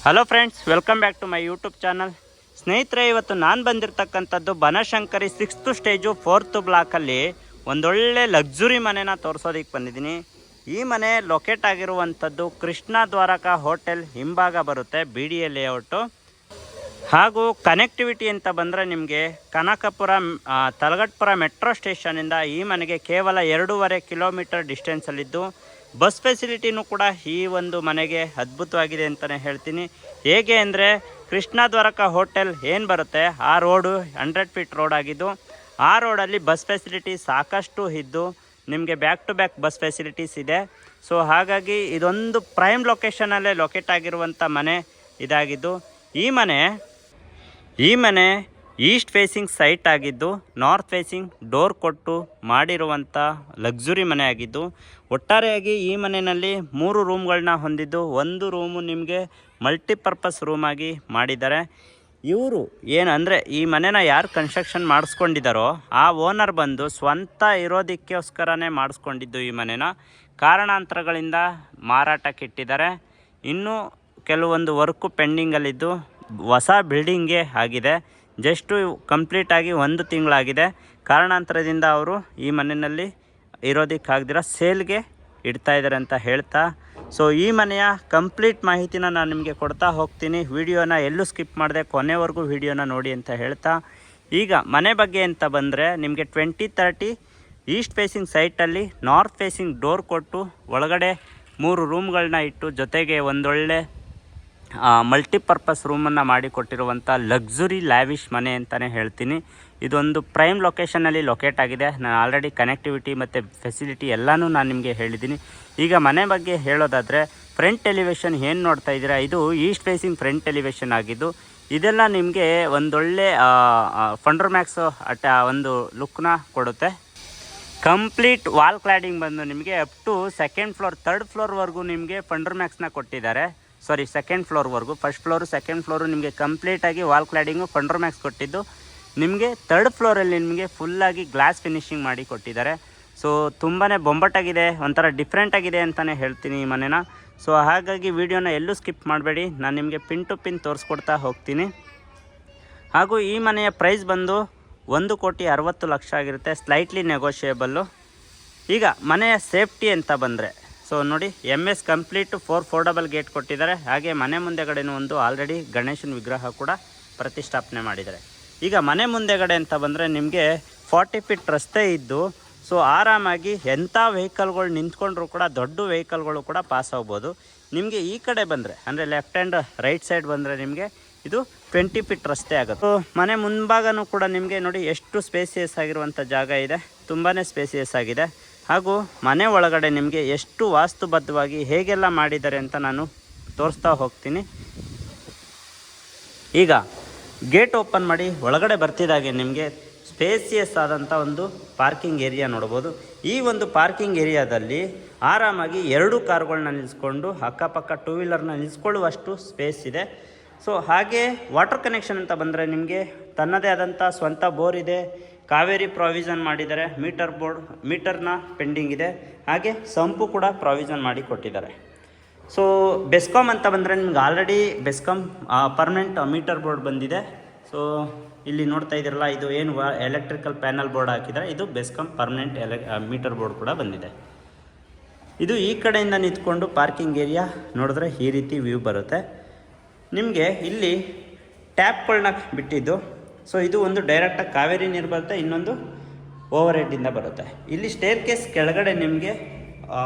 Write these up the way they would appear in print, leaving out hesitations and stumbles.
Hello friends, welcome back to my YouTube channel. ಸ್ನೇಹಿತರೆ, ಇವತ್ತು ನಾನು ಬಂದಿರತಕ್ಕಂಥದ್ದು ಬನಶಂಕರಿ 6th ಸ್ಟೇಜು 4th ಬ್ಲಾಕಲ್ಲಿ ಒಂದೊಳ್ಳೆ ಲಕ್ಸುರಿ ಮನೆನ ತೋರಿಸೋದಕ್ಕೆ ಬಂದಿದ್ದೀನಿ. ಈ ಮನೆ ಲೊಕೇಟ್ ಆಗಿರುವಂಥದ್ದು ಕೃಷ್ಣ ದ್ವಾರಕಾ ಹೋಟೆಲ್ ಹಿಂಭಾಗ ಬರುತ್ತೆ, ಬಿ ಡಿ ಎ ಲೇಔಟು. ಹಾಗೂ ಕನೆಕ್ಟಿವಿಟಿ ಅಂತ ಬಂದರೆ ನಿಮಗೆ ಕನಕಪುರ ತಲಗಟ್ಪುರ ಮೆಟ್ರೋ ಸ್ಟೇಷನಿಂದ ಈ ಮನೆಗೆ ಕೇವಲ 2.5 ಕಿಲೋಮೀಟರ್ ಡಿಸ್ಟೆನ್ಸಲ್ಲಿದ್ದು ಬಸ್ ಫೆಸಿಲಿಟಿನೂ ಕೂಡ ಈ ಒಂದು ಮನೆಗೆ ಅದ್ಭುತವಾಗಿದೆ ಅಂತಲೇ ಹೇಳ್ತೀನಿ. ಹೇಗೆ ಅಂದರೆ ಕೃಷ್ಣ ದ್ವಾರಕಾ ಹೋಟೆಲ್ ಏನು ಬರುತ್ತೆ ಆ ರೋಡು 100 ಫೀಟ್ ರೋಡ್ ಆಗಿದ್ದು, ಆ ರೋಡಲ್ಲಿ ಬಸ್ ಫೆಸಿಲಿಟಿ ಸಾಕಷ್ಟು ಇದ್ದು ನಿಮಗೆ back to back bus facilities ಇದೆ. ಸೊ ಹಾಗಾಗಿ ಇದೊಂದು ಪ್ರೈಮ್ ಲೊಕೇಶನಲ್ಲೇ ಲೊಕೇಟ್ ಆಗಿರುವಂಥ ಮನೆ ಇದಾಗಿದ್ದು, ಈ ಮನೆ ಈಸ್ಟ್ ಫೇಸಿಂಗ್ ಸೈಟ್ ಆಗಿದ್ದು ನಾರ್ತ್ ಫೇಸಿಂಗ್ ಡೋರ್ ಕೊಟ್ಟು ಮಾಡಿರುವಂಥ ಲಕ್ಸುರಿ ಮನೆ ಆಗಿದ್ದು, ಒಟ್ಟಾರೆಯಾಗಿ ಈ ಮನೆಯಲ್ಲಿ 3 ರೂಮ್ಗಳನ್ನ ಹೊಂದಿದ್ದು, ಒಂದು ರೂಮು ನಿಮಗೆ ಮಲ್ಟಿಪರ್ಪಸ್ ರೂಮಾಗಿ ಮಾಡಿದ್ದಾರೆ. ಇವರು ಏನಂದರೆ ಈ ಮನೆನ ಯಾರು ಕನ್ಸ್ಟ್ರಕ್ಷನ್ ಮಾಡಿಸ್ಕೊಂಡಿದ್ದಾರೋ ಆ ಓನರ್ ಬಂದು ಸ್ವಂತ ಇರೋದಕ್ಕೋಸ್ಕರನೇ ಮಾಡಿಸ್ಕೊಂಡಿದ್ದು ಈ ಮನೆನ. ಕಾರಣಾಂತರಗಳಿಂದ ಮಾರಾಟಕ್ಕಿಟ್ಟಿದ್ದಾರೆ. ಇನ್ನೂ ಕೆಲವೊಂದು ವರ್ಕು ಪೆಂಡಿಂಗಲ್ಲಿದ್ದು ಹೊಸ ಬಿಲ್ಡಿಂಗೇ ಆಗಿದೆ. ಜಸ್ಟು ಕಂಪ್ಲೀಟಾಗಿ 1 ತಿಂಗಳಾಗಿದೆ. ಕಾರಣಾಂತರದಿಂದ ಅವರು ಈ ಮನೆಯಲ್ಲಿ ಇರೋದಕ್ಕಾಗ್ದಿರ ಸೇಲ್ಗೆ ಇಡ್ತಾ ಇದ್ದಾರೆ ಅಂತ ಹೇಳ್ತಾ, ಸೊ ಈ ಮನೆಯ ಕಂಪ್ಲೀಟ್ ಮಾಹಿತಿನ ನಾನು ನಿಮಗೆ ಕೊಡ್ತಾ ಹೋಗ್ತೀನಿ. ವಿಡಿಯೋನ ಎಲ್ಲೂ ಸ್ಕಿಪ್ ಮಾಡದೆ ಕೊನೆವರೆಗೂ ವಿಡಿಯೋನ ನೋಡಿ ಅಂತ ಹೇಳ್ತಾ, ಈಗ ಮನೆ ಬಗ್ಗೆ ಅಂತ ಬಂದರೆ ನಿಮಗೆ 2030 ಈಸ್ಟ್ ಫೇಸಿಂಗ್ ಸೈಟಲ್ಲಿ ನಾರ್ತ್ ಫೇಸಿಂಗ್ ಡೋರ್ ಕೊಟ್ಟು ಒಳಗಡೆ 3 ರೂಮ್ಗಳನ್ನ ಇಟ್ಟು ಜೊತೆಗೆ ಒಂದೊಳ್ಳೆ ಮಲ್ಟಿಪರ್ಪಸ್ ರೂಮನ್ನು ಮಾಡಿಕೊಟ್ಟಿರುವಂಥ ಲಕ್ಸುರಿ ಲ್ಯಾವಿಶ್ ಮನೆ ಅಂತಲೇ ಹೇಳ್ತೀನಿ. ಇದೊಂದು ಪ್ರೈಮ್ ಲೊಕೇಶನಲ್ಲಿ ಲೊಕೇಟ್ ಆಗಿದೆ. ನಾನು ಆಲ್ರೆಡಿ ಕನೆಕ್ಟಿವಿಟಿ ಮತ್ತು ಫೆಸಿಲಿಟಿ ಎಲ್ಲನೂ ನಾನು ನಿಮಗೆ ಹೇಳಿದ್ದೀನಿ. ಈಗ ಮನೆ ಬಗ್ಗೆ ಹೇಳೋದಾದರೆ ಫ್ರಂಟ್ ಎಲಿವೇಶನ್ ಏನು ನೋಡ್ತಾ ಇದ್ದೀರಾ, ಇದು ಈಸ್ಟ್ ಫೇಸಿಂಗ್ ಫ್ರಂಟ್ ಎಲಿವೇಶನ್ ಆಗಿದ್ದು, ಇದೆಲ್ಲ ನಿಮಗೆ ಒಂದೊಳ್ಳೆ ಫಂಡರ್ ಮ್ಯಾಕ್ಸು ಒಂದು ಲುಕ್ನ ಕೊಡುತ್ತೆ. ಕಂಪ್ಲೀಟ್ ವಾಲ್ ಕ್ಲಾಡಿಂಗ್ ಬಂದು ನಿಮಗೆ up to 2nd floor 3rd ಫ್ಲೋರ್ವರೆಗೂ ನಿಮಗೆ ಫಂಡರ್ ಮ್ಯಾಕ್ಸ್ನ ಕೊಟ್ಟಿದ್ದಾರೆ. ಸಾರಿ 2nd ಫ್ಲೋರ್ವರೆಗೂ. 1st floor 2nd floor ನಿಮಗೆ ಕಂಪ್ಲೀಟಾಗಿ ವಾಲ್ ಕ್ಲಾಡಿಂಗು ಫಂಡರ್ ಮ್ಯಾಕ್ಸ್ ಕೊಟ್ಟಿದ್ದು, ನಿಮಗೆ 3rd ಫ್ಲೋರಲ್ಲಿ ನಿಮಗೆ ಫುಲ್ಲಾಗಿ ಗ್ಲಾಸ್ ಫಿನಿಶಿಂಗ್ ಮಾಡಿ ಕೊಟ್ಟಿದ್ದಾರೆ. ಸೊ ತುಂಬಾ ಬೊಂಬಟಾಗಿದೆ, ಒಂಥರ ಡಿಫ್ರೆಂಟ್ ಆಗಿದೆ ಅಂತಲೇ ಹೇಳ್ತೀನಿ ಈ ಮನೆನ. ಸೊ ಹಾಗಾಗಿ ವಿಡಿಯೋನ ಎಲ್ಲೂ ಸ್ಕಿಪ್ ಮಾಡಬೇಡಿ, ನಾನು ನಿಮಗೆ ಪಿನ್ ಟು ಪಿನ್ ತೋರಿಸ್ಕೊಡ್ತಾ ಹೋಗ್ತೀನಿ. ಹಾಗೂ ಈ ಮನೆಯ ಪ್ರೈಸ್ ಬಂದು 1,60,00,000 ಆಗಿರುತ್ತೆ, ಸ್ಲೈಟ್ಲಿ ನೆಗೋಷಿಯೇಬಲ್ಲು. ಈಗ ಮನೆಯ ಸೇಫ್ಟಿ ಅಂತ ಬಂದರೆ, ಸೊ ನೋಡಿ MS ಕಂಪ್ಲೀಟ್ 4 ಡಬಲ್ ಗೇಟ್ ಕೊಟ್ಟಿದ್ದಾರೆ. ಹಾಗೆ ಮನೆ ಮುಂದೆಗಡೆನೂ ಒಂದು ಆಲ್ರೆಡಿ ಗಣೇಶನ ವಿಗ್ರಹ ಕೂಡ ಪ್ರತಿಷ್ಠಾಪನೆ ಮಾಡಿದ್ದಾರೆ. ಈಗ ಮನೆ ಮುಂದೆಗಡೆ ಅಂತ ಬಂದರೆ ನಿಮಗೆ 40 ಫೀಟ್ ರಸ್ತೆ ಇದ್ದು, ಸೊ ಆರಾಮಾಗಿ ಎಂಥ ವೆಹಿಕಲ್ಗಳು ನಿಂತ್ಕೊಂಡ್ರೂ ಕೂಡ ದೊಡ್ಡ ವೆಹಿಕಲ್ಗಳು ಕೂಡ ಪಾಸ್ ಆಗ್ಬೋದು. ನಿಮಗೆ ಈ ಕಡೆ ಬಂದರೆ ಅಂದರೆ ಲೆಫ್ಟ್ ಆ್ಯಂಡ್ ರೈಟ್ ಸೈಡ್ ಬಂದರೆ ನಿಮಗೆ ಇದು 20 ಫೀಟ್ ರಸ್ತೆ ಆಗುತ್ತೆ. ಸೊ ಮನೆ ಮುಂಭಾಗನೂ ಕೂಡ ನಿಮಗೆ ನೋಡಿ ಎಷ್ಟು ಸ್ಪೇಸಿಯಸ್ ಆಗಿರುವಂಥ ಜಾಗ ಇದೆ, ತುಂಬಾ ಸ್ಪೇಸಿಯಸ್ ಆಗಿದೆ. ಹಾಗೂ ಮನೆ ಒಳಗಡೆ ನಿಮಗೆ ಎಷ್ಟು ವಾಸ್ತುಬದ್ಧವಾಗಿ ಹೇಗೆಲ್ಲ ಮಾಡಿದ್ದಾರೆ ಅಂತ ನಾನು ತೋರಿಸ್ತಾ ಹೋಗ್ತೀನಿ. ಈಗ ಗೇಟ್ ಓಪನ್ ಮಾಡಿ ಒಳಗಡೆ ಬರ್ತಿದ್ದಾಗೆ ನಿಮಗೆ ಸ್ಪೇಸಿಯಸ್ ಆದಂಥ ಒಂದು ಪಾರ್ಕಿಂಗ್ ಏರಿಯಾ ನೋಡ್ಬೋದು. ಈ ಒಂದು ಪಾರ್ಕಿಂಗ್ ಏರಿಯಾದಲ್ಲಿ ಆರಾಮಾಗಿ 2 ಕಾರುಗಳನ್ನ ನಿಲ್ಲಿಸ್ಕೊಂಡು ಅಕ್ಕಪಕ್ಕ 2 ವೀಲರ್ನ ನಿಲ್ಲಿಸ್ಕೊಳ್ಳುವಷ್ಟು ಸ್ಪೇಸ್ ಇದೆ. ಸೊ ಹಾಗೆ ವಾಟರ್ ಕನೆಕ್ಷನ್ ಅಂತ ಬಂದರೆ ನಿಮಗೆ ತನ್ನದೇ ಆದಂಥ ಸ್ವಂತ ಬೋರ್ ಇದೆ, ಕಾವೇರಿ ಪ್ರಾವಿಷನ್ ಮಾಡಿದ್ದಾರೆ, ಮೀಟರ್ನ ಪೆಂಡಿಂಗ್ ಇದೆ, ಹಾಗೆ ಸಂಪು ಕೂಡ ಪ್ರಾವಿಷನ್ ಮಾಡಿ ಕೊಟ್ಟಿದ್ದಾರೆ. ಸೊ ಬೆಸ್ಕಾಮ್ ಅಂತ ಬಂದರೆ ನಿಮ್ಗೆ already BESCOM permanent meter board ಬಂದಿದೆ. ಸೊ ಇಲ್ಲಿ ನೋಡ್ತಾ ಇದ್ದೀರಲ್ಲ, ಇದು ಏನು ಎಲೆಕ್ಟ್ರಿಕಲ್ ಪ್ಯಾನಲ್ ಬೋರ್ಡ್ ಹಾಕಿದ್ದಾರೆ, ಇದು ಬೆಸ್ಕಾಮ್ ಪರ್ಮನೆಂಟ್ ಮೀಟರ್ ಬೋರ್ಡ್ ಕೂಡ ಬಂದಿದೆ. ಇದು ಈ ಕಡೆಯಿಂದ ನಿಂತ್ಕೊಂಡು ಪಾರ್ಕಿಂಗ್ ಏರಿಯಾ ನೋಡಿದ್ರೆ ಈ ರೀತಿ ವ್ಯೂ ಬರುತ್ತೆ. ನಿಮಗೆ ಇಲ್ಲಿ ಟ್ಯಾಪ್ಗಳನ್ನ ಬಿಟ್ಟಿದ್ದು, ಸೊ ಇದು ಒಂದು ಡೈರೆಕ್ಟಾಗಿ ಕಾವೇರಿ ನೀರು ಬರುತ್ತೆ, ಇನ್ನೊಂದು ಓವರ್ ಹೆಡ್ಡಿಂದ ಬರುತ್ತೆ. ಇಲ್ಲಿ ಸ್ಟೇರ್ ಕೇಸ್ ಕೆಳಗಡೆ ನಿಮಗೆ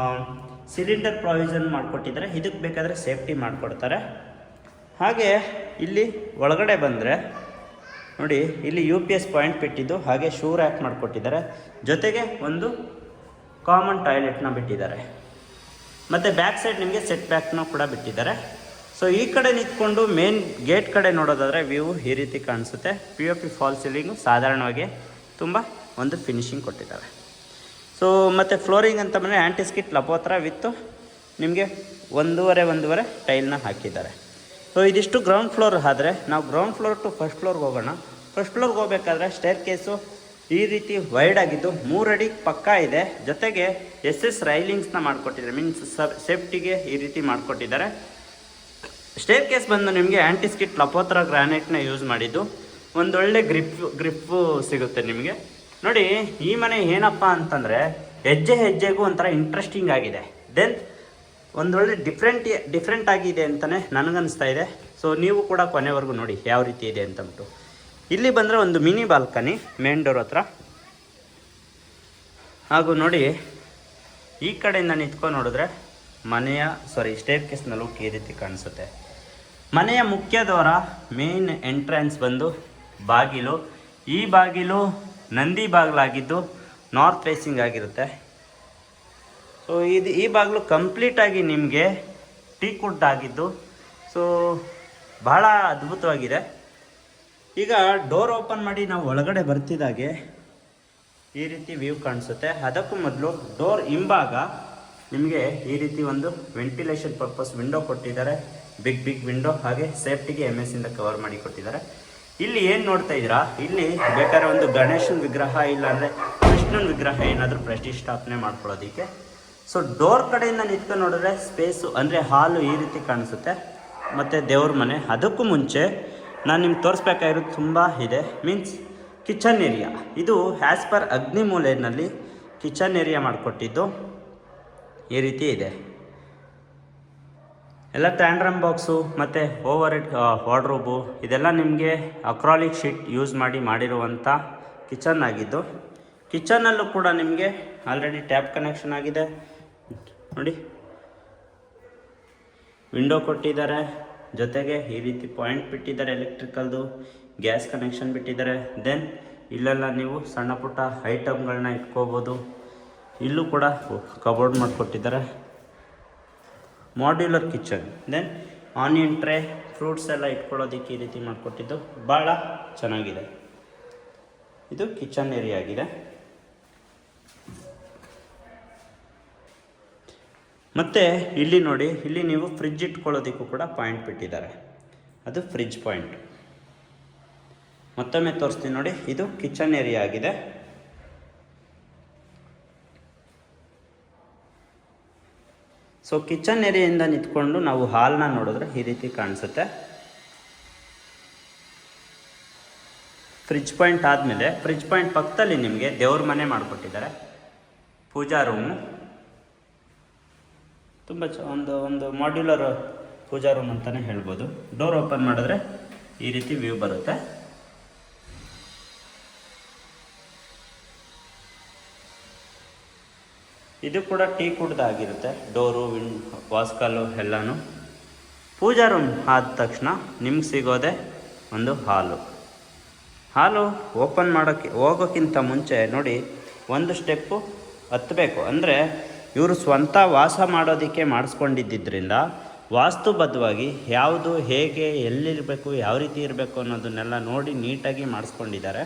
ಸಿಲಿಂಡರ್ ಪ್ರಾವಿಷನ್ ಮಾಡಿಕೊಟ್ಟಿದ್ದಾರೆ, ಇದಕ್ಕೆ ಬೇಕಾದರೆ ಸೇಫ್ಟಿ ಮಾಡಿಕೊಡ್ತಾರೆ. ಹಾಗೆ ಇಲ್ಲಿ ಒಳಗಡೆ ಬಂದರೆ ನೋಡಿ, ಇಲ್ಲಿ UPS ಪಾಯಿಂಟ್ ಬಿಟ್ಟಿದ್ದು, ಹಾಗೆ ಶೂ ರ್ಯಾಕ್ ಮಾಡಿಕೊಟ್ಟಿದ್ದಾರೆ, ಜೊತೆಗೆ ಒಂದು ಕಾಮನ್ ಟಾಯ್ಲೆಟ್ನ ಬಿಟ್ಟಿದ್ದಾರೆ. ಮತ್ತು ಬ್ಯಾಕ್ ಸೈಡ್ ನಿಮಗೆ ಸೆಟ್ ಬ್ಯಾಕ್ನೂ ಕೂಡ ಬಿಟ್ಟಿದ್ದಾರೆ. ಸೊ ಈ ಕಡೆ ನಿಂತ್ಕೊಂಡು ಮೇನ್ ಗೇಟ್ ಕಡೆ ನೋಡೋದಾದರೆ ವ್ಯೂ ಈ ರೀತಿ ಕಾಣಿಸುತ್ತೆ. POP ಫಾಲ್ ಸೀಲಿಂಗು ಸಾಧಾರಣವಾಗಿ ತುಂಬ ಒಂದು ಫಿನಿಶಿಂಗ್ ಕೊಟ್ಟಿದ್ದಾರೆ. ಸೊ ಮತ್ತು ಫ್ಲೋರಿಂಗ್ ಅಂತ ಬಂದರೆ ಆ್ಯಂಟಿಸ್ಕಿಟ್ ಲಪೋತ್ರ ವಿತ್ತು ನಿಮಗೆ 1.5 ಟೈಲ್ನ ಹಾಕಿದ್ದಾರೆ. ಸೊ ಇದಿಷ್ಟು ಗ್ರೌಂಡ್ ಫ್ಲೋರ್ ಆದರೆ, ನಾವು ಗ್ರೌಂಡ್ ಫ್ಲೋರ್ ಟು 1st ಫ್ಲೋರ್ಗೆ ಹೋಗೋಣ. 1st ಫ್ಲೋರ್ಗೆ ಹೋಗಬೇಕಾದ್ರೆ ಸ್ಟೇರ್ ಕೇಸು ಈ ರೀತಿ ವೈಡ್ ಆಗಿದ್ದು 3 ಅಡಿ ಪಕ್ಕ ಇದೆ, ಜೊತೆಗೆ SS ರೈಲಿಂಗ್ಸ್ನ ಮಾಡಿಕೊಟ್ಟಿದ್ದಾರೆ, ಮೀನ್ಸ್ ಸೇಫ್ಟಿಗೆ ಈ ರೀತಿ ಮಾಡಿಕೊಟ್ಟಿದ್ದಾರೆ. ಸ್ಟೇರ್ ಕೇಸ್ ಬಂದು ನಿಮಗೆ ಆ್ಯಂಟಿಸ್ಕಿಟ್ ಲಪೋತ್ರ ಗ್ರಾನೈಟ್ನ ಯೂಸ್ ಮಾಡಿದ್ದು. ಒಂದೊಳ್ಳೆ ಗ್ರಿಪ್ಪು ಸಿಗುತ್ತೆ ನಿಮಗೆ. ನೋಡಿ ಈ ಮನೆ ಏನಪ್ಪ ಅಂತಂದರೆ ಹೆಜ್ಜೆ ಹೆಜ್ಜೆಗೂ ಒಂಥರ ಇಂಟ್ರೆಸ್ಟಿಂಗ್ ಆಗಿದೆ. ದೆನ್ ಒಂದೊಳ್ಳೆ ಡಿಫ್ರೆಂಟ್ ಆಗಿದೆ ಅಂತಲೇ ನನಗನ್ನಿಸ್ತಾ ಇದೆ. ಸೊ ನೀವು ಕೂಡ ಕೊನೆವರೆಗೂ ನೋಡಿ ಯಾವ ರೀತಿ ಇದೆ ಅಂತಂದ್ಬಿಟ್ಟು. ಇಲ್ಲಿ ಬಂದರೆ ಒಂದು ಮಿನಿ ಬಾಲ್ಕನಿ ಮೇನ್ ಡೋರ್ ಹತ್ರ. ಹಾಗೂ ನೋಡಿ ಈ ಕಡೆಯಿಂದ ನಿಂತ್ಕೊಂಡು ನೋಡಿದ್ರೆ ಸ್ಟೇರ್ ಕೇಸ್ನ ಲುಕ್ ಈ ರೀತಿ ಕಾಣಿಸುತ್ತೆ. ಮನೆಯ ಮುಖ್ಯ ದ್ವಾರ, ಮೇನ್ ಎಂಟ್ರೆನ್ಸ್ ಬಂದು ಬಾಗಿಲು. ಈ ಬಾಗಿಲು ನಂದಿ ಬಾಗಿಲಾಗಿದ್ದು ನಾರ್ತ್ ಫೇಸಿಂಗ್ ಆಗಿರುತ್ತೆ. ಸೊ ಈ ಬಾಗಿಲು ಕಂಪ್ಲೀಟಾಗಿ ನಿಮಗೆ ಟೀಕ್ ವುಡ್ ಆಗಿದ್ದು. ಸೊ ಬಹಳ ಅದ್ಭುತವಾಗಿದೆ. ಈಗ ಡೋರ್ ಓಪನ್ ಮಾಡಿ ನಾವು ಒಳಗಡೆ ಬರ್ತಿದ್ದಾಗೆ ಈ ರೀತಿ ವ್ಯೂ ಕಾಣಿಸುತ್ತೆ. ಅದಕ್ಕೂ ಮೊದಲು ಡೋರ್ ಹಿಂಭಾಗ ನಿಮಗೆ ಈ ರೀತಿ ಒಂದು ವೆಂಟಿಲೇಷನ್ ಪರ್ಪಸ್ ವಿಂಡೋ ಕೊಟ್ಟಿದ್ದಾರೆ. ಬಿಗ್ ವಿಂಡೋ, ಹಾಗೆ ಸೇಫ್ಟಿಗೆ MS ಇಂದ ಕವರ್ ಮಾಡಿ ಕೊಟ್ಟಿದ್ದಾರೆ. ಇಲ್ಲಿ ಏನು ನೋಡ್ತಾ ಇದ್ದೀರಾ, ಇಲ್ಲಿ ಬೇಕಾದ್ರೆ ಒಂದು ಗಣೇಶನ ವಿಗ್ರಹ ಇಲ್ಲಾಂದರೆ ಕೃಷ್ಣನ ವಿಗ್ರಹ ಏನಾದರೂ ಪ್ರತಿಷ್ಠಾಪನೆ ಮಾಡ್ಕೊಳ್ಳೋದಕ್ಕೆ. ಸೊ ಡೋರ್ ಕಡೆಯಿಂದ ನಿಂತ್ಕೊಂಡು ನೋಡಿದ್ರೆ ಸ್ಪೇಸು ಅಂದರೆ ಹಾಲು ಈ ರೀತಿ ಕಾಣಿಸುತ್ತೆ. ಮತ್ತು ದೇವ್ರ ಮನೆ. ಅದಕ್ಕೂ ಮುಂಚೆ ನಾನು ನಿಮ್ಗೆ ತೋರಿಸ್ಬೇಕಾಗಿರೋದು ತುಂಬ ಇದೆ. Means kitchen area. ಇದು ಆ್ಯಸ್ ಪರ್ ಅಗ್ನಿಮೂಲೆಯಲ್ಲಿ ಕಿಚನ್ ಏರಿಯಾ ಮಾಡಿಕೊಟ್ಟಿದ್ದು ಈ ರೀತಿ ಇದೆ. ಎಲ್ಲ ಟ್ಯಾಂಡ್ರಮ್ ಬಾಕ್ಸು ಮತ್ತು ಓವರ್ ಹೆಡ್ ವಾರ್ಡ್ರೋಬು ಇದೆಲ್ಲ ನಿಮಗೆ ಅಕ್ರಾಲಿಕ್ ಶೀಟ್ ಯೂಸ್ ಮಾಡಿರುವಂಥ ಕಿಚನ್ ಆಗಿದ್ದು. ಕಿಚನಲ್ಲೂ ಕೂಡ ನಿಮಗೆ ಆಲ್ರೆಡಿ ಟ್ಯಾಪ್ ಕನೆಕ್ಷನ್ ಆಗಿದೆ. ನೋಡಿ ವಿಂಡೋ ಕೊಟ್ಟಿದ್ದಾರೆ, ಜೊತೆಗೆ ಈ ರೀತಿ ಪಾಯಿಂಟ್ ಬಿಟ್ಟಿದ್ದಾರೆ ಎಲೆಕ್ಟ್ರಿಕಲ್ದು, ಗ್ಯಾಸ್ ಕನೆಕ್ಷನ್ ಬಿಟ್ಟಿದ್ದಾರೆ. ದೆನ್ ಇಲ್ಲೆಲ್ಲ ನೀವು ಸಣ್ಣ ಪುಟ್ಟ ಐಟಮ್ಗಳನ್ನ ಇಟ್ಕೋಬೋದು. ಇಲ್ಲೂ ಕೂಡ ಕಬೋರ್ಡ್ ಮಾಡಿಕೊಟ್ಟಿದ್ದಾರೆ. Modular kitchen. Then onion tray, fruits ಎಲ್ಲ ಇಟ್ಕೊಳ್ಳೋದಕ್ಕೆ ಈ ರೀತಿ ಮಾಡಿಕೊಟ್ಟಿದ್ದು ಭಾಳ ಚೆನ್ನಾಗಿದೆ. ಇದು ಕಿಚನ್ ಏರಿಯಾ ಆಗಿದೆ. ಮತ್ತು ಇಲ್ಲಿ ನೋಡಿ, ಇಲ್ಲಿ ನೀವು ಫ್ರಿಡ್ಜ್ ಇಟ್ಕೊಳ್ಳೋದಕ್ಕೂ ಕೂಡ ಪಾಯಿಂಟ್ ಬಿಟ್ಟಿದ್ದಾರೆ. ಅದು ಫ್ರಿಡ್ಜ್ ಪಾಯಿಂಟ್. ಮತ್ತೊಮ್ಮೆ ತೋರಿಸ್ತೀನಿ ನೋಡಿ, ಇದು ಕಿಚನ್ ಏರಿಯಾ ಆಗಿದೆ. ಸೊ ಕಿಚನ್ ಏರಿಯಿಂದ ನಿಂತ್ಕೊಂಡು ನಾವು ಹಾಲ್ನ ನೋಡಿದ್ರೆ ಈ ರೀತಿ ಕಾಣಿಸುತ್ತೆ. ಫ್ರಿಡ್ಜ್ ಪಾಯಿಂಟ್ ಆದಮೇಲೆ ಫ್ರಿಡ್ಜ್ ಪಾಯಿಂಟ್ ಪಕ್ಕದಲ್ಲಿ ನಿಮಗೆ ದೇವ್ರ ಮನೆ ಮಾಡಿಕೊಟ್ಟಿದ್ದಾರೆ. ಪೂಜಾ ರೂಮು ತುಂಬ ಒಂದು ಮಾಡ್ಯುಲರ್ ಪೂಜಾ ರೂಮ್ ಅಂತಲೇ ಹೇಳ್ಬೋದು. ಡೋರ್ ಓಪನ್ ಮಾಡಿದ್ರೆ ಈ ರೀತಿ ವ್ಯೂ ಬರುತ್ತೆ. ಇದು ಕೂಡ ಟೀಕ್ ವುಡ್ದಾಗಿರುತ್ತೆ. ಡೋರು, ವಾಸ್ಕಲ್ಲು ಎಲ್ಲನೂ. ಪೂಜಾ ರೂಮ್ ಆದ ತಕ್ಷಣ ನಿಮ್ಗೆ ಸಿಗೋದೆ ಒಂದು ಹಾಲು ಓಪನ್ ಹೋಗೋಕ್ಕಿಂತ ಮುಂಚೆ ನೋಡಿ ಒಂದು ಸ್ಟೆಪ್ಪು ಹತ್ತಬೇಕು. ಅಂದರೆ ಇವರು ಸ್ವಂತ ವಾಸ ಮಾಡೋದಕ್ಕೆ ಮಾಡಿಸ್ಕೊಂಡಿದ್ದರಿಂದ ವಾಸ್ತುಬದ್ಧವಾಗಿ ಯಾವುದು ಹೇಗೆ ಎಲ್ಲಿರಬೇಕು, ಯಾವ ರೀತಿ ಇರಬೇಕು ಅನ್ನೋದನ್ನೆಲ್ಲ ನೋಡಿ ನೀಟಾಗಿ ಮಾಡಿಸ್ಕೊಂಡಿದ್ದಾರೆ.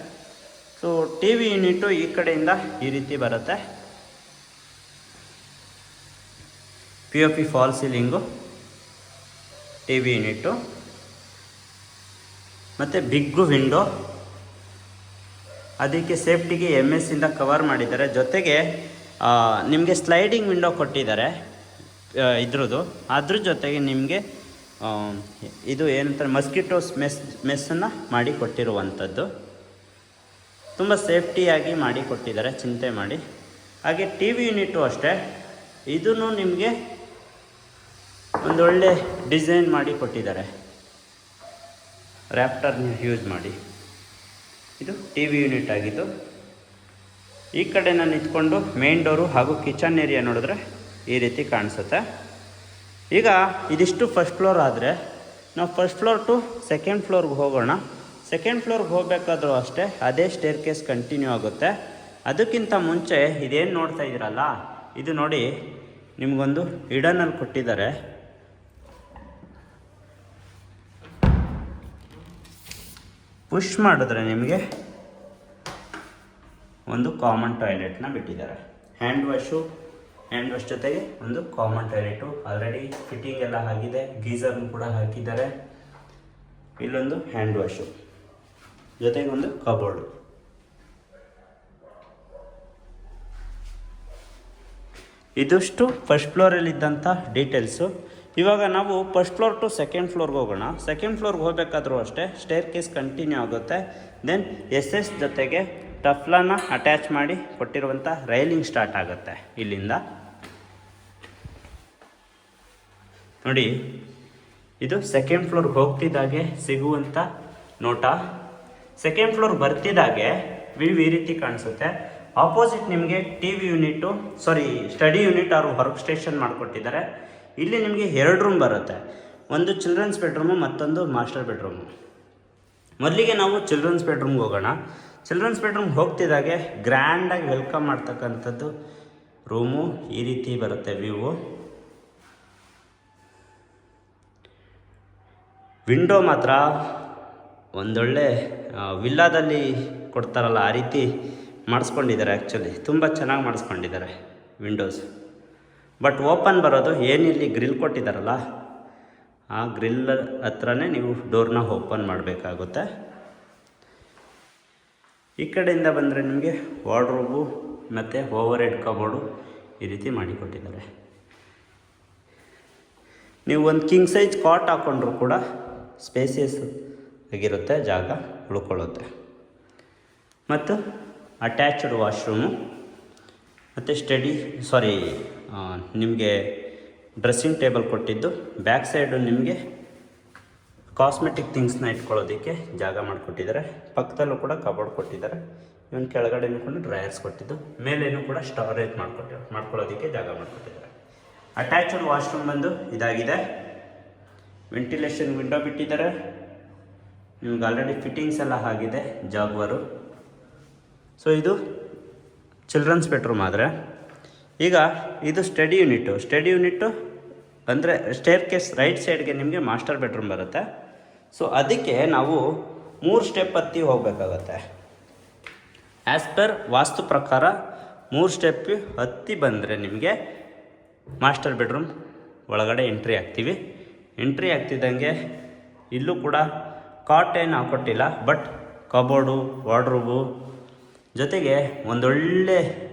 ಸೊ TV ಯೂನಿಟು ಈ ಕಡೆಯಿಂದ ಈ ರೀತಿ ಬರುತ್ತೆ. POP fall ceiling, TV unit ಮತ್ತು ಬಿಗ್ಗು ವಿಂಡೋ. ಅದಕ್ಕೆ ಸೇಫ್ಟಿಗೆ MS ಇಂದ ಕವರ್ ಮಾಡಿದ್ದಾರೆ. ಜೊತೆಗೆ ನಿಮಗೆ ಸ್ಲೈಡಿಂಗ್ ವಿಂಡೋ ಕೊಟ್ಟಿದ್ದಾರೆ ಇದ್ರದ್ದು. ಅದ್ರ ಜೊತೆಗೆ ನಿಮಗೆ ಇದು ಏನಂತಾರೆ ಮಸ್ಕಿಟೋಸ್ ಮೆಸ್ಸನ್ನು ಮಾಡಿ ಕೊಟ್ಟಿರುವಂಥದ್ದು. ತುಂಬ ಸೇಫ್ಟಿಯಾಗಿ ಮಾಡಿ ಕೊಟ್ಟಿದ್ದಾರೆ, ಚಿಂತೆ ಮಾಡಿ. ಹಾಗೆ TV ಯೂನಿಟು ಅಷ್ಟೇ, ಇದನ್ನು ನಿಮಗೆ ಒಂದೊಳ್ಳೆ ಡಿಸೈನ್ ಮಾಡಿ ಕೊಟ್ಟಿದ್ದಾರೆ, ರ್ಯಾಪ್ಟರ್ನ ಯೂಸ್ ಮಾಡಿ. ಇದು TV ಯೂನಿಟ್ ಆಗಿದ್ದು. ಈ ಕಡೆ ನಾನು ನಿಂತ್ಕೊಂಡು ಮೇನ್ ಡೋರು ಹಾಗೂ ಕಿಚನ್ ಏರಿಯಾ ನೋಡಿದ್ರೆ ಈ ರೀತಿ ಕಾಣಿಸುತ್ತೆ. ಈಗ ಇದಿಷ್ಟು ಫಸ್ಟ್ ಫ್ಲೋರ್ ಆದರೆ ನಾವು ಫಸ್ಟ್ ಫ್ಲೋರ್ ಟು ಸೆಕೆಂಡ್ ಫ್ಲೋರ್ಗೆ ಹೋಗೋಣ. ಸೆಕೆಂಡ್ ಫ್ಲೋರ್ಗೆ ಹೋಗಬೇಕಾದ್ರೂ ಅಷ್ಟೇ ಅದೇ ಸ್ಟೇರ್ ಕೇಸ್ ಕಂಟಿನ್ಯೂ ಆಗುತ್ತೆ. ಅದಕ್ಕಿಂತ ಮುಂಚೆ ಇದೇನು ನೋಡ್ತಾ ಇದ್ದೀರಲ್ಲ, ಇದು ನೋಡಿ ನಿಮಗೊಂದು ಹಿಡನಲ್ಲಿ ಕೊಟ್ಟಿದ್ದಾರೆ. ಪುಷ್ ಮಾಡಿದ್ರೆ ನಿಮಗೆ ಒಂದು ಕಾಮನ್ ಟಾಯ್ಲೆಟ್ನ ಬಿಟ್ಟಿದ್ದಾರೆ. ಹ್ಯಾಂಡ್ ವಾಶ್ ಜೊತೆಗೆ ಒಂದು ಕಾಮನ್ ಟಾಯ್ಲೆಟು ಆಲ್ರೆಡಿ ಫಿಟ್ಟಿಂಗ್ ಎಲ್ಲ ಆಗಿದೆ. ಗೀಸರ್ನು ಕೂಡ ಹಾಕಿದ್ದಾರೆ. ಇಲ್ಲೊಂದು ಹ್ಯಾಂಡ್ ವಾಶು ಜೊತೆಗೆ ಒಂದು ಕಬೋರ್ಡು. ಇದಿಷ್ಟು ಫಸ್ಟ್ ಫ್ಲೋರಲ್ಲಿದ್ದಂಥ ಡೀಟೇಲ್ಸು. ಇವಾಗ ನಾವು ಫಸ್ಟ್ ಫ್ಲೋರ್ ಟು ಸೆಕೆಂಡ್ ಫ್ಲೋರ್ಗೆ ಹೋಗೋಣ. ಸೆಕೆಂಡ್ ಫ್ಲೋರ್ಗೆ ಹೋಗಬೇಕಾದ್ರೂ ಅಷ್ಟೇ ಸ್ಟೇರ್ ಕೇಸ್ ಕಂಟಿನ್ಯೂ ಆಗುತ್ತೆ. ದೆನ್ ಎಸ್ ಜೊತೆಗೆ ಟಫ್ಲಾನ ಅಟ್ಯಾಚ್ ಮಾಡಿ ಕೊಟ್ಟಿರುವಂಥ ರೈಲಿಂಗ್ ಸ್ಟಾರ್ಟ್ ಆಗುತ್ತೆ ಇಲ್ಲಿಂದ. ನೋಡಿ, ಇದು ಸೆಕೆಂಡ್ ಫ್ಲೋರ್ಗೆ ಹೋಗ್ತಿದ್ದಾಗೆ ಸಿಗುವಂಥ ನೋಟ. ಸೆಕೆಂಡ್ ಫ್ಲೋರ್ ಬರ್ತಿದ್ದಾಗೆ ವ್ಯೂ ಈ ರೀತಿ ಕಾಣಿಸುತ್ತೆ. ಆಪೋಸಿಟ್ ನಿಮಗೆ T V unit study unit ಅವರು ವರ್ಕ್ ಸ್ಟೇಷನ್ ಮಾಡಿಕೊಟ್ಟಿದ್ದಾರೆ. ಇಲ್ಲಿ ನಿಮಗೆ 2 ರೂಮ್ ಬರುತ್ತೆ, ಒಂದು ಚಿಲ್ಡ್ರನ್ಸ್ ಬೆಡ್ರೂಮು, ಮತ್ತೊಂದು ಮಾಸ್ಟರ್ ಬೆಡ್ರೂಮು. ಮೊದಲಿಗೆ ನಾವು ಚಿಲ್ಡ್ರನ್ಸ್ ಬೆಡ್ರೂಮ್ಗೆ ಹೋಗೋಣ. ಚಿಲ್ಡ್ರನ್ಸ್ ಬೆಡ್ರೂಮ್ಗೆ ಹೋಗ್ತಿದ್ದಾಗೆ ಗ್ರ್ಯಾಂಡಾಗಿ ವೆಲ್ಕಮ್ ಮಾಡ್ತಕ್ಕಂಥದ್ದು ರೂಮು ಈ ರೀತಿ ಬರುತ್ತೆ ವ್ಯೂ. ವಿಂಡೋ ಮಾತ್ರ ಒಂದೊಳ್ಳೆ ವಿಲ್ಲಾದಲ್ಲಿ ಕೊಡ್ತಾರಲ್ಲ ಆ ರೀತಿ ಮಾಡಿಸ್ಕೊಂಡಿದ್ದಾರೆ. ಆ್ಯಕ್ಚುಲಿ ತುಂಬ ಚೆನ್ನಾಗಿ ಮಾಡಿಸ್ಕೊಂಡಿದ್ದಾರೆ ವಿಂಡೋಸ್. ಬಟ್ ಓಪನ್ ಬರೋದು ಏನಿಲ್ಲಿ ಗ್ರಿಲ್ ಕೊಟ್ಟಿದ್ದಾರಲ್ಲ ಆ ಗ್ರಿಲ್ ಹತ್ರನೇ ನೀವು ಡೋರ್ನ ಓಪನ್ ಮಾಡಬೇಕಾಗುತ್ತೆ. ಈ ಕಡೆಯಿಂದ ಬಂದರೆ ನಿಮಗೆ ವಾರ್ಡ್ರೋಬು ಮತ್ತು ಓವರ್ ಹೆಡ್ ಕಬೋರ್ಡು ಈ ರೀತಿ ಮಾಡಿಕೊಟ್ಟಿದ್ದಾರೆ. ನೀವು ಒಂದು ಕಿಂಗ್ ಸೈಜ್ ಕಾಟ್ ಹಾಕ್ಕೊಂಡ್ರೂ ಕೂಡ ಸ್ಪೇಸಿಯಸ್ ಆಗಿರುತ್ತೆ, ಜಾಗ ಉಳ್ಕೊಳ್ಳುತ್ತೆ. ಮತ್ತು ಅಟ್ಯಾಚ್ಡ್ ವಾಶ್ರೂಮು ಮತ್ತು ನಿಮಗೆ ಡ್ರೆಸ್ಸಿಂಗ್ ಟೇಬಲ್ ಕೊಟ್ಟಿದ್ದು. ಬ್ಯಾಕ್ ಸೈಡು ನಿಮಗೆ ಕಾಸ್ಮೆಟಿಕ್ ಥಿಂಗ್ಸ್ನ ಇಟ್ಕೊಳ್ಳೋದಕ್ಕೆ ಜಾಗ ಮಾಡಿಕೊಟ್ಟಿದ್ದಾರೆ. ಪಕ್ಕದಲ್ಲೂ ಕೂಡ ಕಬೋರ್ಡ್ ಕೊಟ್ಟಿದ್ದಾರೆ. ಇವನ್ ಕೆಳಗಡೆನೂ ಕೂಡ ಡ್ರಯರ್ಸ್ ಕೊಟ್ಟಿದ್ದು, ಮೇಲೇನೂ ಕೂಡ ಸ್ಟೋರೇಜ್ ಮಾಡ್ಕೊಳ್ಳೋದಕ್ಕೆ ಜಾಗ ಮಾಡಿಕೊಟ್ಟಿದ್ದಾರೆ. ಅಟ್ಯಾಚ್ಡ್ ವಾಶ್ರೂಮ್ ಬಂದು ಇದಾಗಿದೆ. ವೆಂಟಿಲೇಷನ್ ವಿಂಡೋ ಬಿಟ್ಟಿದ್ದಾರೆ. ನಿಮ್ಗೆ ಆಲ್ರೆಡಿ ಫಿಟ್ಟಿಂಗ್ಸ್ ಎಲ್ಲ ಆಗಿದೆ ಜಾಗ್ವರು. ಸೊ ಇದು ಚಿಲ್ಡ್ರನ್ಸ್ ಬೆಡ್ರೂಮ್. ಆದರೆ ಈಗ ಇದು ಸ್ಟಡಿ ಯೂನಿಟ್ಟು ಅಂದರೆ ಸ್ಟೇರ್ ಕೇಸ್ ರೈಟ್ ಸೈಡ್ಗೆ ನಿಮಗೆ ಮಾಸ್ಟರ್ ಬೆಡ್ರೂಮ್ ಬರುತ್ತೆ. ಸೊ ಅದಕ್ಕೆ ನಾವು 3 ಸ್ಟೆಪ್ ಹತ್ತಿ ಹೋಗಬೇಕಾಗತ್ತೆ. ಆ್ಯಸ್ ಪರ್ ವಾಸ್ತು ಪ್ರಕಾರ 3 ಸ್ಟೆಪ್ ಹತ್ತಿ ಬಂದರೆ ನಿಮಗೆ ಮಾಸ್ಟರ್ ಬೆಡ್ರೂಮ್ ಒಳಗಡೆ ಎಂಟ್ರಿ ಆಗ್ತಿದ್ದಂಗೆ ಇಲ್ಲೂ ಕೂಡ ಕಾಟ್ ಏನು ಹಾಕ್ಕೊಟ್ಟಿಲ್ಲ, ಬಟ್ ಕಬೋರ್ಡು, ವಾರ್ಡ್ರೋಬು ಜೊತೆಗೆ ಒಂದೊಳ್ಳೆ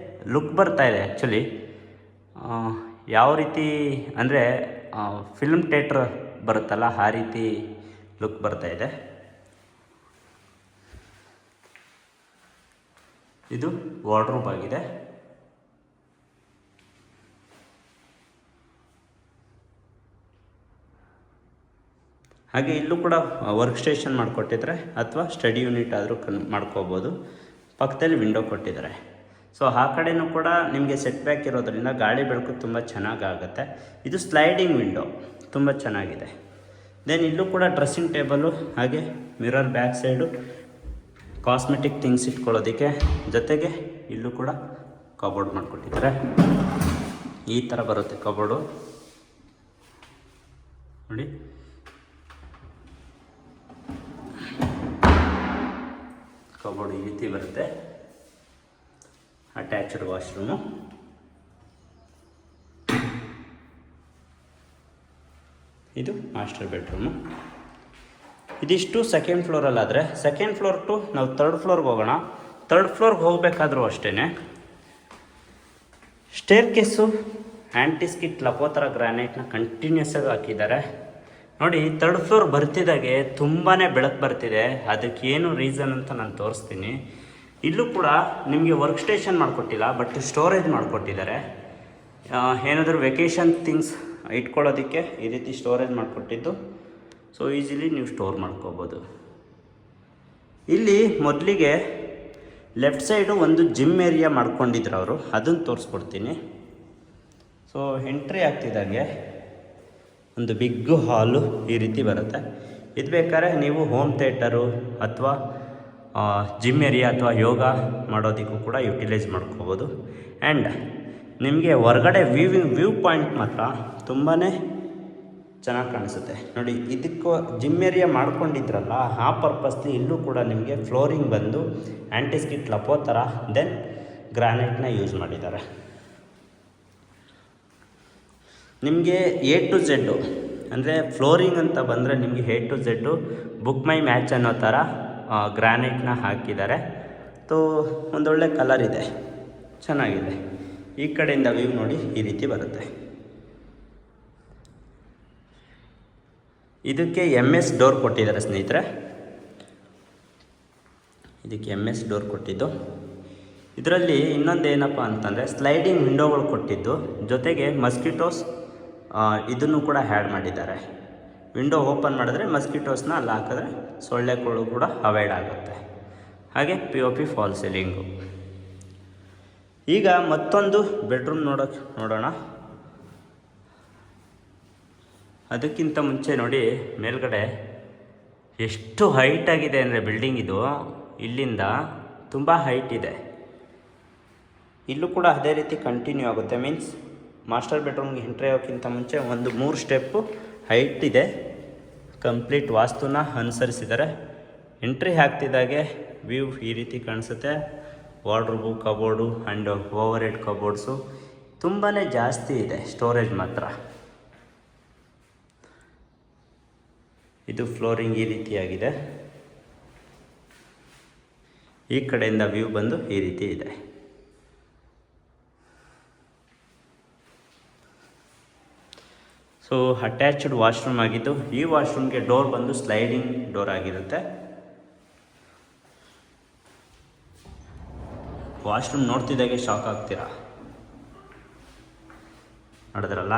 ಲುಕ್ ಬರ್ತಾ ಇದೆ. ಆ್ಯಕ್ಚುಲಿ ಯಾವ ರೀತಿ ಅಂದರೆ ಫಿಲ್ಮ್ ಥಿಯೇಟ್ರ್ ಬರುತ್ತಲ್ಲ ಆ ರೀತಿ ಲುಕ್ ಬರ್ತಾ ಇದೆ. ಇದು ವಾರ್ಡ್ರೋಬ್ ಆಗಿದೆ. ಹಾಗೆ ಇಲ್ಲೂ ಕೂಡ ವರ್ಕ್ ಸ್ಟೇಷನ್ ಮಾಡಿಕೊಟ್ಟಿದ್ದಾರೆ, ಅಥವಾ ಸ್ಟಡಿ ಯೂನಿಟ್ ಆದರೂ ಮಾಡ್ಕೋಬೋದು. ಪಕ್ಕದಲ್ಲಿ ವಿಂಡೋ ಕೊಟ್ಟಿದ್ದಾರೆ. ಸೊ ಆ ಕಡೆಯೂ ಕೂಡ ನಿಮಗೆ ಸೆಟ್ ಬ್ಯಾಕ್ ಇರೋದ್ರಿಂದ ಗಾಳಿ ಬೆಳಕು ತುಂಬ ಚೆನ್ನಾಗಾಗುತ್ತೆ. ಇದು ಸ್ಲೈಡಿಂಗ್ ವಿಂಡೋ ತುಂಬ ಚೆನ್ನಾಗಿದೆ. ದೆನ್ ಇಲ್ಲೂ ಕೂಡ ಡ್ರೆಸ್ಸಿಂಗ್ ಟೇಬಲು, ಹಾಗೆ mirror back side cosmetic things ಇಟ್ಕೊಳ್ಳೋದಕ್ಕೆ, ಜೊತೆಗೆ ಇಲ್ಲೂ ಕೂಡ ಕಬೋರ್ಡ್ ಮಾಡಿಕೊಟ್ಟಿದ್ದಾರೆ. ಈ ಥರ ಬರುತ್ತೆ ಕಬೋರ್ಡು ನೋಡಿ. ಕಬೋರ್ಡ್ ಈ ರೀತಿ ಬರುತ್ತೆ. Attached washroom. ಇದು ಮಾಸ್ಟರ್ ಬೆಡ್ರೂಮು. ಇದಿಷ್ಟು ಸೆಕೆಂಡ್ ಫ್ಲೋರಲ್ಲಾದರೆ, ಸೆಕೆಂಡ್ ಫ್ಲೋರ್ ಟು ನಾವು 3rd ಫ್ಲೋರ್ಗೆ ಹೋಗೋಣ. 3rd ಫ್ಲೋರ್ಗೆ ಹೋಗಬೇಕಾದ್ರೂ ಅಷ್ಟೇ ಸ್ಟೇರ್ ಕೇಸು ಆ್ಯಂಟಿಸ್ಕಿಟ್ ಲಪೋತರ ಗ್ರಾನೈಟ್ನ ಕಂಟಿನ್ಯೂಸ್ ಆಗಿ ಹಾಕಿದ್ದಾರೆ. ನೋಡಿ, 3rd ಫ್ಲೋರ್ ಬರ್ತಿದ್ದಾಗೆ ತುಂಬಾ ಬೆಳಕು ಬರ್ತಿದೆ. ಅದಕ್ಕೇನು ರೀಸನ್ ಅಂತ ನಾನು ತೋರಿಸ್ತೀನಿ. ಇಲ್ಲೂ ಕೂಡ ನಿಮಗೆ ವರ್ಕ್ ಸ್ಟೇಷನ್ ಮಾಡಿಕೊಟ್ಟಿಲ್ಲ, ಬಟ್ ಸ್ಟೋರೇಜ್ ಮಾಡಿಕೊಟ್ಟಿದ್ದಾರೆ. ಏನಾದರೂ ವೆಕೇಷನ್ ಥಿಂಗ್ಸ್ ಇಟ್ಕೊಳ್ಳೋದಕ್ಕೆ ಈ ರೀತಿ ಸ್ಟೋರೇಜ್ ಮಾಡಿಕೊಟ್ಟಿದ್ದು. ಸೊ ಈಸಿಲಿ ನೀವು ಸ್ಟೋರ್ ಮಾಡ್ಕೋಬೋದು. ಇಲ್ಲಿ ಮೊದಲಿಗೆ ಲೆಫ್ಟ್ ಸೈಡು ಒಂದು ಜಿಮ್ ಏರಿಯಾ ಮಾಡ್ಕೊಂಡಿದ್ರು ಅವರು, ಅದನ್ನು ತೋರಿಸ್ಕೊಡ್ತೀನಿ. ಸೊ ಎಂಟ್ರಿ ಆಗ್ತಿದ್ದಂಗೆ ಒಂದು ಬಿಗ್ ಹಾಲು ಈ ರೀತಿ ಬರುತ್ತೆ. ಇದು ಬೇಕಾದ್ರೆ ನೀವು ಹೋಮ್ ಥಿಯೇಟರು ಅಥವಾ ಜಿಮ್ ಏರಿಯಾ ಅಥವಾ ಯೋಗ ಮಾಡೋದಕ್ಕೂ ಕೂಡ ಯುಟಿಲೈಸ್ ಮಾಡ್ಕೋಬೋದು. ಆ್ಯಂಡ್ ನಿಮಗೆ ಹೊರಗಡೆ ವ್ಯೂ ಪಾಯಿಂಟ್ ಮಾತ್ರ ತುಂಬಾ ಚೆನ್ನಾಗಿ ಕಾಣಿಸುತ್ತೆ. ನೋಡಿ, ಇದಕ್ಕೂ ಜಿಮ್ ಏರಿಯಾ ಮಾಡ್ಕೊಂಡಿದ್ರಲ್ಲ ಆ ಪರ್ಪಸ್ಲಿ ಇಲ್ಲೂ ಕೂಡ ನಿಮಗೆ ಫ್ಲೋರಿಂಗ್ ಬಂದು ಆ್ಯಂಟಿಸ್ಕಿಟ್ ಲಪೋತರ, ದೆನ್ ಗ್ರಾನೈಟ್ನ ಯೂಸ್ ಮಾಡಿದ್ದಾರೆ. ನಿಮಗೆ A to Z ಅಂದರೆ ಫ್ಲೋರಿಂಗ್ ಅಂತ ಬಂದರೆ ನಿಮಗೆ A to Z book my match ಅನ್ನೋ ಥರ ಗ್ರಾನೈಟ್ನ ಹಾಕಿದ್ದಾರೆ. ಒಂದೊಳ್ಳೆ ಕಲರ್ ಇದೆ, ಚೆನ್ನಾಗಿದೆ. ಈ ಕಡೆಯಿಂದ ವ್ಯೂ ನೋಡಿ ಈ ರೀತಿ ಬರುತ್ತೆ. ಇದಕ್ಕೆ MS ಡೋರ್ ಕೊಟ್ಟಿದ್ದಾರೆ ಸ್ನೇಹಿತರೆ. ಇದಕ್ಕೆ MS ಡೋರ್ ಕೊಟ್ಟಿದ್ದು. ಇದರಲ್ಲಿ ಇನ್ನೊಂದು ಏನಪ್ಪ ಅಂತಂದರೆ ಸ್ಲೈಡಿಂಗ್ ವಿಂಡೋಗಳು ಕೊಟ್ಟಿದ್ದು, ಜೊತೆಗೆ ಮಸ್ಕಿಟೋಸ್ ಇದನ್ನು ಕೂಡ ಆ್ಯಡ್ ಮಾಡಿದ್ದಾರೆ. ವಿಂಡೋ ಓಪನ್ ಮಾಡಿದ್ರೆ ಮಸ್ಕಿಟೋಸ್ನ ಅಲ್ಲಿ ಹಾಕಿದ್ರೆ ಸೊಳ್ಳೆಗಳು ಕೂಡ ಅವಾಯ್ಡ್ ಆಗುತ್ತೆ. ಹಾಗೆ POP ಫಾಲ್ ಸೀಲಿಂಗು. ಈಗ ಮತ್ತೊಂದು ಬೆಡ್ರೂಮ್ ನೋಡೋಣ. ಅದಕ್ಕಿಂತ ಮುಂಚೆ ನೋಡಿ, ಮೇಲ್ಗಡೆ ಎಷ್ಟು ಹೈಟ್ ಆಗಿದೆ ಅಂದರೆ ಬಿಲ್ಡಿಂಗ್ ಇದು ಇಲ್ಲಿಂದ ತುಂಬ ಹೈಟ್ ಇದೆ. ಇಲ್ಲೂ ಕೂಡ ಅದೇ ರೀತಿ ಕಂಟಿನ್ಯೂ ಆಗುತ್ತೆ. ಮೀನ್ಸ್ ಮಾಸ್ಟರ್ ಬೆಡ್ರೂಮ್ಗೆ ಎಂಟ್ರಿ ಆಗೋಕ್ಕಿಂತ ಮುಂಚೆ ಒಂದು 3 ಸ್ಟೆಪ್ಪು ಹೈಟ್ ಇದೆ. ಕಂಪ್ಲೀಟ್ ವಾಸ್ತುನ ಅನುಸರಿಸಿದ್ದಾರೆ. ಎಂಟ್ರಿ ಆಗ್ತಿದ್ದಾಗೆ ವ್ಯೂ ಈ ರೀತಿ ಕಾಣಿಸುತ್ತೆ. Wardrobe, cupboard and over head cupboards ತುಂಬಾ ಜಾಸ್ತಿ ಇದೆ. ಸ್ಟೋರೇಜ್ ಮಾತ್ರ. ಇದು ಫ್ಲೋರಿಂಗ್ ಈ ರೀತಿಯಾಗಿದೆ. ಈ ಕಡೆಯಿಂದ ವ್ಯೂ ಬಂದು ಈ ರೀತಿ ಇದೆ. ಸೊ ಅಟ್ಯಾಚ್ಡ್ ವಾಶ್ರೂಮ್ ಆಗಿದ್ದು, ಈ ವಾಶ್ರೂಮ್ಗೆ ಡೋರ್ ಬಂದು ಸ್ಲೈಡಿಂಗ್ ಡೋರ್ ಆಗಿರುತ್ತೆ. ವಾಶ್ರೂಮ್ ನೋಡ್ತಿದ್ದಾಗೆ ಶಾಕ್ ಆಗ್ತೀರಾ. ನೋಡಿದ್ರಲ್ಲ,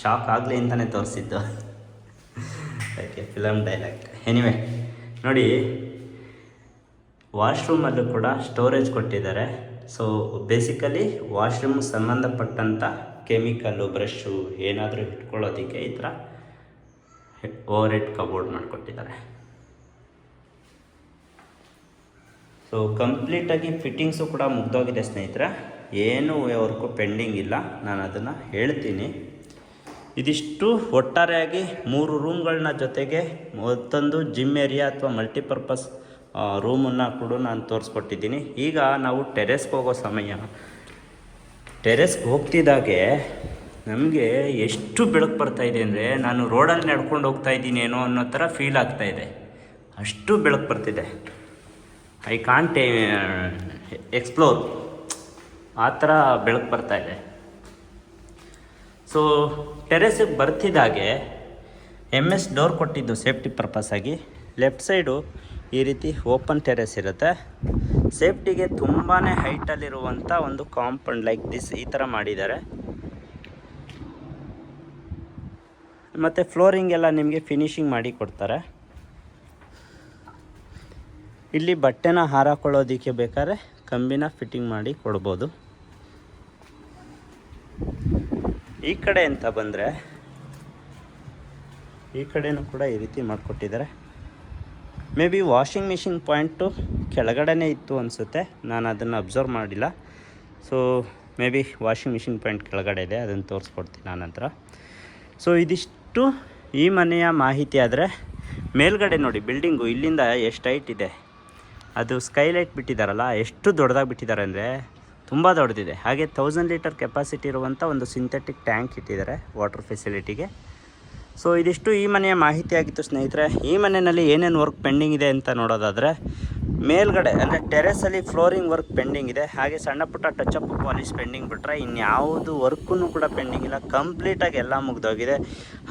ಶಾಕ್ ಆಗಲಿ ಅಂತಲೇ ತೋರಿಸಿದ್ದು. Okay, film dialogue. ಎನಿವೆ ನೋಡಿ, ವಾಶ್ರೂಮಲ್ಲೂ ಕೂಡ ಸ್ಟೋರೇಜ್ ಕೊಟ್ಟಿದ್ದಾರೆ. ಸೊ ಬೇಸಿಕಲಿ ವಾಶ್ರೂಮ್ ಸಂಬಂಧಪಟ್ಟಂಥ ಕೆಮಿಕಲ್ಲು, ಬ್ರಷು ಏನಾದರೂ ಇಟ್ಕೊಳ್ಳೋದಕ್ಕೆ ಈ ಥರ ಓವರ್ ಹೆಡ್ ಕಬೋರ್ಡ್ ಮಾಡಿಕೊಟ್ಟಿದ್ದಾರೆ. ಸೊ ಕಂಪ್ಲೀಟಾಗಿ ಫಿಟ್ಟಿಂಗ್ಸು ಕೂಡ ಮುಗ್ದೋಗಿದೆ ಸ್ನೇಹಿತರೆ. ಏನೂ ವರ್ಕು ಪೆಂಡಿಂಗ್ ಇಲ್ಲ. ನಾನು ಅದನ್ನು ಹೇಳ್ತೀನಿ. ಇದಿಷ್ಟು ಒಟ್ಟಾರೆಯಾಗಿ 3 ರೂಮ್ಗಳನ್ನ ಜೊತೆಗೆ ಮತ್ತೊಂದು ಜಿಮ್ ಏರಿಯಾ ಅಥವಾ ಮಲ್ಟಿಪರ್ಪಸ್ ರೂಮನ್ನು ಕೂಡ ನಾನು ತೋರಿಸ್ಕೊಟ್ಟಿದ್ದೀನಿ. ಈಗ ನಾವು ಟೆರೆಸ್ಗೆ ಹೋಗೋ ಸಮಯ. ಟೆರೆಸ್ಗೆ ಹೋಗ್ತಿದ್ದಾಗೆ ನಮಗೆ ಎಷ್ಟು ಬೆಳಕು ಬರ್ತಾಯಿದೆ ಅಂದರೆ, ನಾನು ರೋಡಲ್ಲಿ ನಡ್ಕೊಂಡು ಹೋಗ್ತಾಯಿದ್ದೀನಿ ಏನೋ ಅನ್ನೋ ಥರ ಫೀಲ್ ಆಗ್ತಾಯಿದೆ. ಅಷ್ಟು ಬೆಳಕು ಬರ್ತಿದೆ. ಐ ಕಾಂಟ್ ಎಕ್ಸ್ಪ್ಲೋರ್, ಆ ಥರ ಬೆಳಕು ಬರ್ತಾಯಿದೆ. ಸೊ ಟೆರೆಸ್ಗೆ ಬರ್ತಿದ್ದಾಗೆ MS ಡೋರ್ ಕೊಟ್ಟಿದ್ದು ಸೇಫ್ಟಿ ಪರ್ಪಸ್ ಆಗಿ. ಲೆಫ್ಟ್ ಸೈಡು ಈ ರೀತಿ ಓಪನ್ ಟೆರೆಸ್ ಇರುತ್ತೆ. ಸೇಫ್ಟಿಗೆ ತುಂಬಾ ಹೈಟಲ್ಲಿರುವಂಥ ಒಂದು ಕಾಂಪೌಂಡ್ ಲೈಕ್ ದಿಸ್ ಈ ಥರ ಮಾಡಿದ್ದಾರೆ. ಮತ್ತು ಫ್ಲೋರಿಂಗ್ ಎಲ್ಲ ನಿಮಗೆ ಫಿನಿಶಿಂಗ್ ಮಾಡಿ ಕೊಡ್ತಾರೆ. ಇಲ್ಲಿ ಬಟ್ಟೆನ ಹಾರಾಕೊಳ್ಳೋದಕ್ಕೆ ಬೇಕಾದ್ರೆ ಕಂಬಿನ ಫಿಟ್ಟಿಂಗ್ ಮಾಡಿ ಕೊಡ್ಬೋದು. ಈ ಕಡೆ ಅಂತ ಬಂದರೆ ಈ ಕಡೆನೂ ಕೂಡ ಈ ರೀತಿ ಮಾಡಿಕೊಟ್ಟಿದ್ದಾರೆ. Maybe washing machine point ಕೆಳಗಡೆನೇ ಇತ್ತು ಅನಿಸುತ್ತೆ, ನಾನು ಅದನ್ನು ಅಬ್ಸರ್ವ್ ಮಾಡಿಲ್ಲ. So maybe washing machine point ಕೆಳಗಡೆ ಇದೆ, ಅದನ್ನು ತೋರಿಸ್ಕೊಡ್ತೀನಿ ಆನಂತರ. ಸೊ ಇದಿಷ್ಟು ಈ ಮನೆಯ ಮಾಹಿತಿ. ಆದರೆ ಮೇಲ್ಗಡೆ ನೋಡಿ, ಬಿಲ್ಡಿಂಗು ಇಲ್ಲಿಂದ ಎಷ್ಟು ಹೈಟ್ ಇದೆ. ಅದು ಸ್ಕೈಲೈಟ್ ಬಿಟ್ಟಿದ್ದಾರಲ್ಲ, ಎಷ್ಟು ದೊಡ್ಡದಾಗಿ ಬಿಟ್ಟಿದ್ದಾರೆ ಅಂದರೆ ತುಂಬ ದೊಡ್ಡದಿದೆ. ಹಾಗೆ 1000 ಲೀಟರ್ ಕೆಪಾಸಿಟಿ ಇರುವಂಥ ಒಂದು ಸಿಂಥೆಟಿಕ್ ಟ್ಯಾಂಕ್ ಇಟ್ಟಿದ್ದಾರೆ ವಾಟರ್ ಫೆಸಿಲಿಟಿಗೆ. ಸೊ ಇದಿಷ್ಟು ಈ ಮನೆಯ ಮಾಹಿತಿ ಆಗಿತ್ತು ಸ್ನೇಹಿತರೆ. ಈ ಮನೆಯಲ್ಲಿ ಏನೇನು ವರ್ಕ್ ಪೆಂಡಿಂಗ್ ಇದೆ ಅಂತ ನೋಡೋದಾದರೆ, ಮೇಲ್ಗಡೆ ಅಂದರೆ ಟೆರೆಸಲ್ಲಿ ಫ್ಲೋರಿಂಗ್ ವರ್ಕ್ ಪೆಂಡಿಂಗ್ ಇದೆ. ಹಾಗೆ ಸಣ್ಣ ಪುಟ್ಟ ಟಚಪ್ ಪಾಲಿಶ್ ಪೆಂಡಿಂಗ್ ಬಿಟ್ಟರೆ ಇನ್ಯಾವುದು ವರ್ಕೂ ಕೂಡ ಪೆಂಡಿಂಗ್ ಇಲ್ಲ. ಕಂಪ್ಲೀಟಾಗಿ ಎಲ್ಲ ಮುಗಿದೋಗಿದೆ.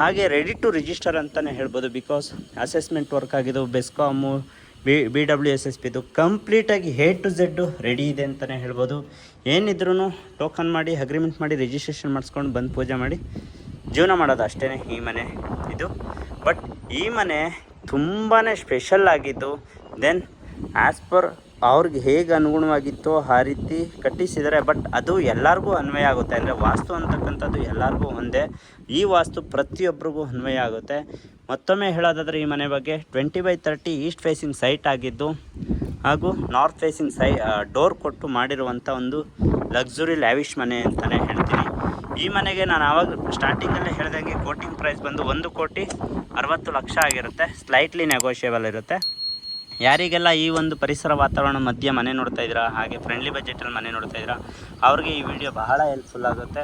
ಹಾಗೆ ರೆಡಿ ಟು ರಿಜಿಸ್ಟರ್ ಅಂತಲೇ ಹೇಳ್ಬೋದು. ಬಿಕಾಸ್ ಅಸೆಸ್ಮೆಂಟ್ ವರ್ಕ್ ಆಗಿದ್ದು, ಬೆಸ್ಕಾಮು, BWSSBದು ಕಂಪ್ಲೀಟಾಗಿ A to Z ರೆಡಿ ಇದೆ ಅಂತಲೇ ಹೇಳ್ಬೋದು. ಏನಿದ್ರೂ ಟೋಕನ್ ಮಾಡಿ, ಅಗ್ರಿಮೆಂಟ್ ಮಾಡಿ, ರಿಜಿಸ್ಟ್ರೇಷನ್ ಮಾಡಿಸ್ಕೊಂಡು ಬಂದು ಪೂಜೆ ಮಾಡಿ ಜೀವನ ಮಾಡೋದು ಅಷ್ಟೇ ಈ ಮನೆ ಇದು. ಬಟ್ ಈ ಮನೆ ತುಂಬಾ ಸ್ಪೆಷಲ್ ಆಗಿದ್ದು. ದೆನ್ ಆ್ಯಸ್ ಪರ್ ಅವ್ರಿಗೆ ಹೇಗೆ ಅನುಗುಣವಾಗಿತ್ತೋ ಆ ರೀತಿ ಕಟ್ಟಿಸಿದ್ದಾರೆ. ಬಟ್ ಅದು ಎಲ್ಲರಿಗೂ ಅನ್ವಯ ಆಗುತ್ತೆ. ಅಂದರೆ ವಾಸ್ತು ಅಂತಕ್ಕಂಥದ್ದು ಎಲ್ಲರಿಗೂ ಒಂದೇ. ಈ ವಾಸ್ತು ಪ್ರತಿಯೊಬ್ಬರಿಗೂ ಅನ್ವಯ ಆಗುತ್ತೆ. ಮತ್ತೊಮ್ಮೆ ಹೇಳೋದಾದರೆ ಈ ಮನೆ ಬಗ್ಗೆ 20/30 ಈಸ್ಟ್ ಫೇಸಿಂಗ್ ಸೈಟ್ ಆಗಿದ್ದು, ಹಾಗೂ ನಾರ್ತ್ ಫೇಸಿಂಗ್ ಡೋರ್ ಕೊಟ್ಟು ಮಾಡಿರುವಂಥ ಒಂದು ಲಕ್ಸುರಿ ಲ್ಯಾವಿಶ್ ಮನೆ ಅಂತಲೇ ಹೇಳ್ತೀನಿ. ಈ ಮನೆಗೆ ನಾನು ಆವಾಗ ಸ್ಟಾರ್ಟಿಂಗಲ್ಲೇ ಹೇಳ್ದಂಗೆ ಕೋಟಿಂಗ್ ಪ್ರೈಸ್ ಬಂದು 1,60,00,000 ಆಗಿರುತ್ತೆ. ಸ್ಲೈಟ್ಲಿ ನೆಗೋಷಿಯಬಲ್ ಇರುತ್ತೆ. ಯಾರಿಗೆಲ್ಲ ಈ ಒಂದು ಪರಿಸರ ವಾತಾವರಣ ಮಧ್ಯೆ ಮನೆ ನೋಡ್ತಾ ಇದ್ದೀರಾ, ಹಾಗೆ ಫ್ರೆಂಡ್ಲಿ ಬಜೆಟಲ್ಲಿ ಮನೆ ನೋಡ್ತಾ ಇದ್ದೀರಾ, ಅವ್ರಿಗೆ ಈ ವಿಡಿಯೋ ಬಹಳ ಹೆಲ್ಪ್ಫುಲ್ ಆಗುತ್ತೆ.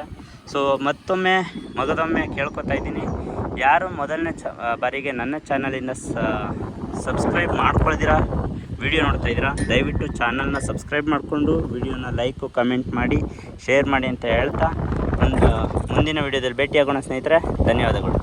ಸೊ ಮತ್ತೊಮ್ಮೆ ಮಗದೊಮ್ಮೆ ಕೇಳ್ಕೊತಾ ಇದ್ದೀನಿ, ಯಾರು ಮೊದಲನೇ ಬಾರಿಗೆ ನನ್ನ ಚಾನಲಿಂದ ಸಬ್ಸ್ಕ್ರೈಬ್ ಮಾಡ್ಕೊಳ್ದಿರಾ ವಿಡಿಯೋ ನೋಡ್ತಾ ಇದ್ದೀರಾ, ದಯವಿಟ್ಟು ಚಾನಲ್ನ ಸಬ್ಸ್ಕ್ರೈಬ್ ಮಾಡಿಕೊಂಡು ವಿಡಿಯೋನ ಲೈಕು ಕಮೆಂಟ್ ಮಾಡಿ ಶೇರ್ ಮಾಡಿ ಅಂತ ಹೇಳ್ತಾ ಮುಂದಿನ ವಿಡಿಯೋದಲ್ಲಿ ಭೇಟಿಯಾಗೋಣ ಸ್ನೇಹಿತರೆ. ಧನ್ಯವಾದಗಳು.